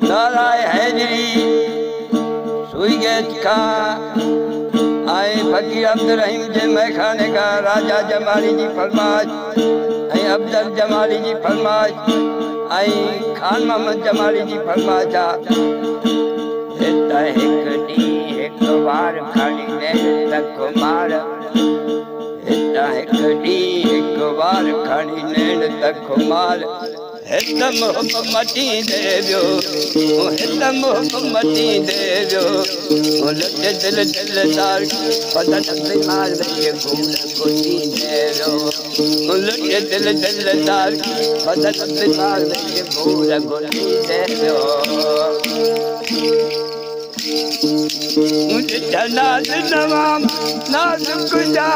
नाराय हैदरी सुई गेज का आए फकीर अब्दुल रहीम जे मैखाने का राजा जमाली जी फरमाज ऐं अब्दुल जमाली जी फरमाज ऐं खान मोहम्मद जमाली जी फरमाजा हित हिक डी हिक बार खड़ी ने तक मार हित हिक डी हिक बार खड़ी ने तक मार हित मोहम्मदी देवियो हित मोहम्मदी देवियो लट दिल दिलदार बदन बीमार वे भूल कोई देवियो लट दिल दिलदार बदन बीमार वे भूल कोई देवियो मुझे जनाज नवाम नाजुक जा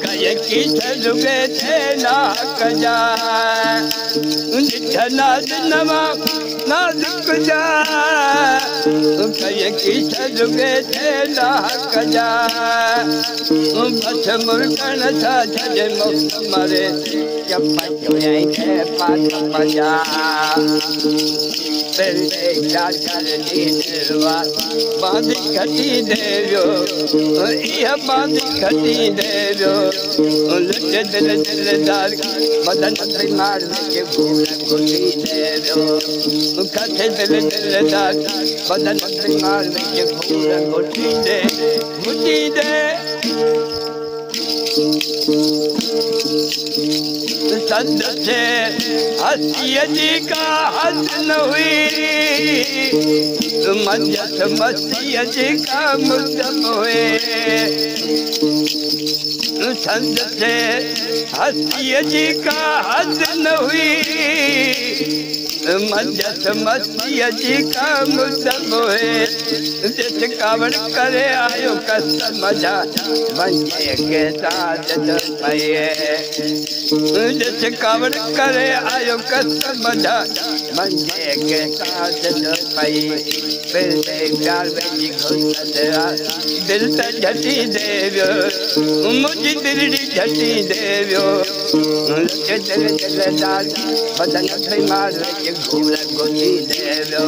कय की सजुगे थे ना कजा मुझे जनाज नवाम नाजुक जा कय की सजुगे थे ना कजा बस मुर्गन था जज मुक्त मरे जब पजोए थे पात मजा तेरे चाचल नीलवा बांधी खटी देवियो यह बांधी खटी देवियो लट दिल दिलदार बदन बीमार में भूल खुशी देवियो कथे दिल दिलदार बदन बीमार में भूल खुशी दे खुशी दे संद से हंसिया जी का हंस न हुई मजत मस्तिया जी का मुद्दम हुए संद से हंसिया जी का हंस न हुई मजत मस्तिया जी का मुद्दम हुए जिस कावड़ करे आयो कसम मजा बंजे के साथ पाए जिस कावड़ करे आयो कसम मजा बंजे के साथ पाई फिर से प्यार में जी घुसरा दिल से झटी देवियो मुझी दिलड़ी झटी देवियो दिल दिलदार बदन बीमार में घूर गोजी देवियो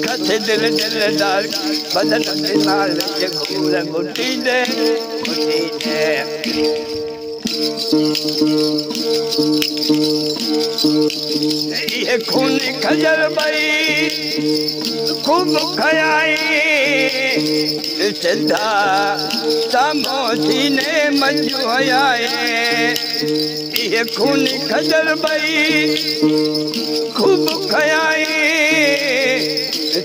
कथे दिल दिलदार बदन बीमार में घूर गोटी दे ये खून खजर बई खूब खयाई सिद्धा सामोसी ने मंजू आए ये खून खजर बई खूब खयाई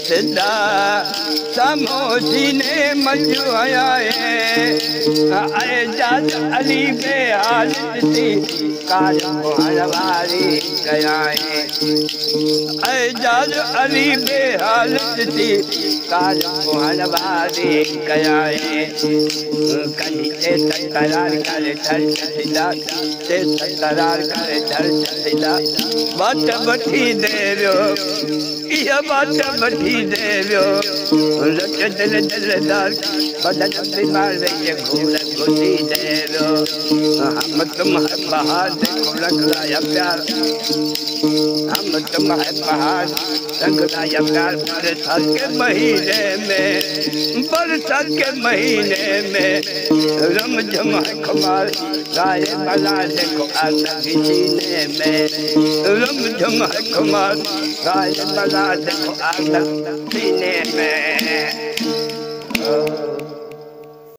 सिद्धा सामोसी ने मंजू आए जाज अली बे हालत थी काज मोहरवारी कयाए जाज अली बे हालत थी काज मोहरवारी कयाए कहीं से तकरार करे धर चला से तकरार करे धर चला बात बठी देवियो यह बात बठी देवियो लट दिल दिलदार बदन बीमार वे घूर घुसी देवियो हम तुम है बहार देखो रंग लाया प्यार हम तुम है बहार रंग लाया प्यार बरसात के महीने में रमझम है खुमार गाय बला देखो आग सीने में रमझम है खुमार गाय बला देखो आग सीने में